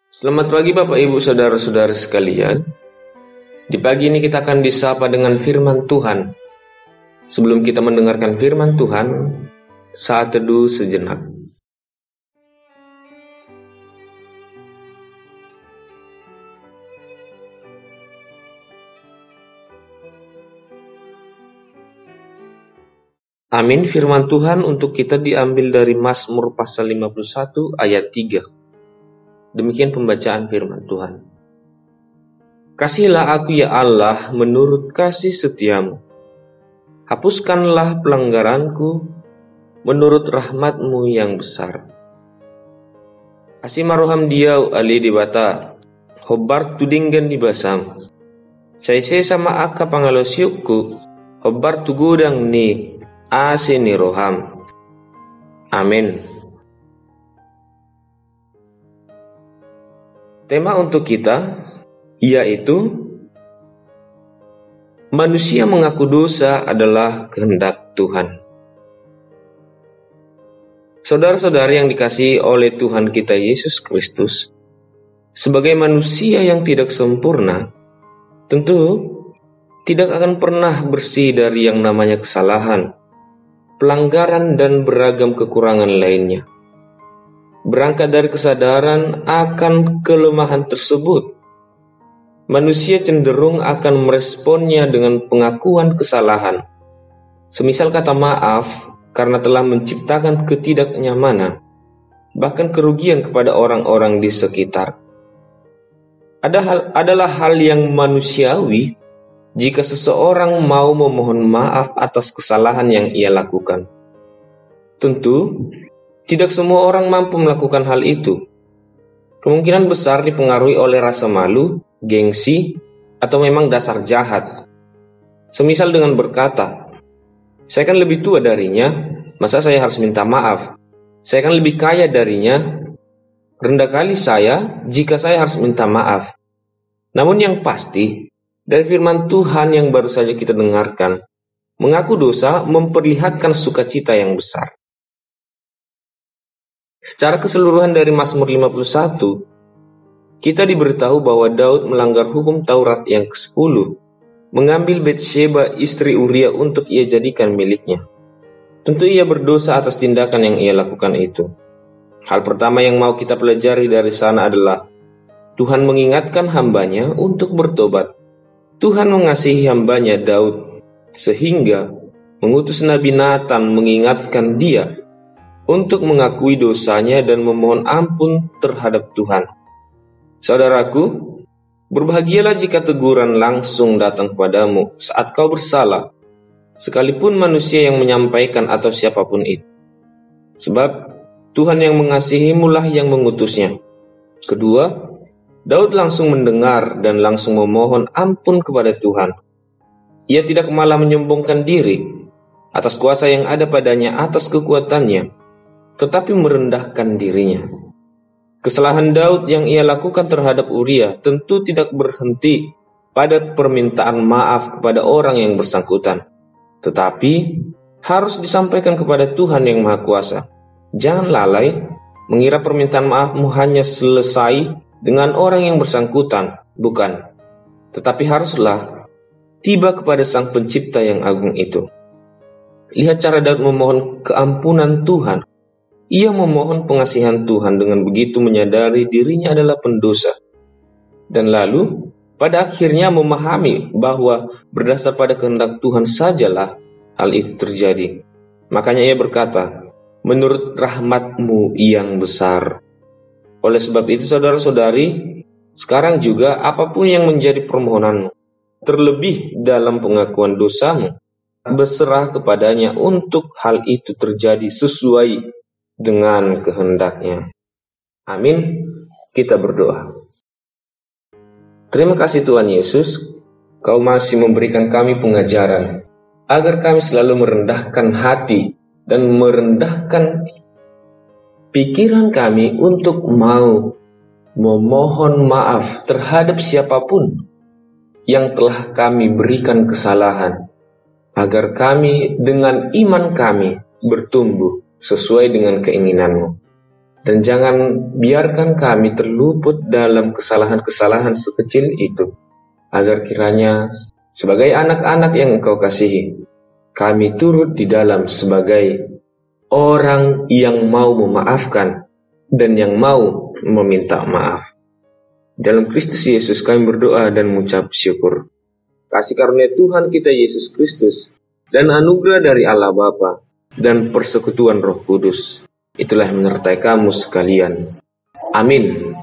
Selamat pagi Bapak Ibu Saudara-saudara sekalian. Di pagi ini kita akan disapa dengan firman Tuhan. Sebelum kita mendengarkan firman Tuhan, saat teduh sejenak. Amin. Firman Tuhan untuk kita diambil dari Mazmur pasal 51 ayat 3. Demikian pembacaan firman Tuhan. Kasihilah aku ya Allah menurut kasih setiamu. Hapuskanlah pelanggaranku menurut rahmat-Mu yang besar. Asima roham diau ali di bata, hobar tudinggan di basam. Saise sama aka pangalosiukku, hobar tugudang ni asini roham. Amin. Tema untuk kita yaitu manusia mengaku dosa adalah kehendak Tuhan. Saudara-saudari yang dikasihi oleh Tuhan kita Yesus Kristus, sebagai manusia yang tidak sempurna, tentu tidak akan pernah bersih dari yang namanya kesalahan, pelanggaran dan beragam kekurangan lainnya. Berangkat dari kesadaran akan kelemahan tersebut, manusia cenderung akan meresponnya dengan pengakuan kesalahan. Semisal kata maaf karena telah menciptakan ketidaknyamanan, bahkan kerugian kepada orang-orang di sekitar. Adalah hal yang manusiawi jika seseorang mau memohon maaf atas kesalahan yang ia lakukan. Tentu, tidak semua orang mampu melakukan hal itu. Kemungkinan besar dipengaruhi oleh rasa malu, gengsi, atau memang dasar jahat. Semisal dengan berkata, saya kan lebih tua darinya, masa saya harus minta maaf? Saya kan lebih kaya darinya, rendah kali saya jika saya harus minta maaf. Namun yang pasti, dari firman Tuhan yang baru saja kita dengarkan, mengaku dosa memperlihatkan sukacita yang besar. Secara keseluruhan dari Mazmur 51, kita diberitahu bahwa Daud melanggar hukum Taurat yang ke-10, mengambil Batsheba istri Uria untuk ia jadikan miliknya. Tentu ia berdosa atas tindakan yang ia lakukan itu. Hal pertama yang mau kita pelajari dari sana adalah Tuhan mengingatkan hambanya untuk bertobat. Tuhan mengasihi hambanya Daud, sehingga mengutus Nabi Nathan mengingatkan dia untuk mengakui dosanya dan memohon ampun terhadap Tuhan. Saudaraku, berbahagialah jika teguran langsung datang kepadamu saat kau bersalah, sekalipun manusia yang menyampaikan atau siapapun itu. Sebab Tuhan yang mengasihimulah yang mengutusnya. Kedua, Daud langsung mendengar dan langsung memohon ampun kepada Tuhan. Ia tidak malah menyombongkan diri atas kuasa yang ada padanya, atas kekuatannya, tetapi merendahkan dirinya. Kesalahan Daud yang ia lakukan terhadap Uria tentu tidak berhenti pada permintaan maaf kepada orang yang bersangkutan, tetapi harus disampaikan kepada Tuhan yang Maha Kuasa. Jangan lalai mengira permintaan maafmu hanya selesai dengan orang yang bersangkutan, bukan, tetapi haruslah tiba kepada Sang Pencipta yang agung itu. Lihat cara Daud memohon keampunan Tuhan. Ia memohon pengasihan Tuhan dengan begitu menyadari dirinya adalah pendosa. Dan lalu, pada akhirnya memahami bahwa berdasar pada kehendak Tuhan sajalah hal itu terjadi. Makanya ia berkata, menurut rahmat-Mu yang besar. Oleh sebab itu saudara-saudari, sekarang juga apapun yang menjadi permohonanmu, terlebih dalam pengakuan dosamu, berserah kepadanya untuk hal itu terjadi sesuai dengan kehendaknya. Amin. Kita berdoa. Terima kasih Tuhan Yesus, Kau masih memberikan kami pengajaran, agar kami selalu merendahkan hati dan merendahkan pikiran kami untuk mau memohon maaf terhadap siapapun yang telah kami berikan kesalahan, agar kami dengan iman kami bertumbuh sesuai dengan keinginan-Mu. Dan jangan biarkan kami terluput dalam kesalahan-kesalahan sekecil itu, agar kiranya sebagai anak-anak yang Engkau kasihi, kami turut di dalam sebagai orang yang mau memaafkan dan yang mau meminta maaf. Dalam Kristus Yesus kami berdoa dan mengucap syukur. Kasih karunia Tuhan kita Yesus Kristus dan anugerah dari Allah Bapa dan persekutuan Roh Kudus itulah yang menyertai kamu sekalian. Amin.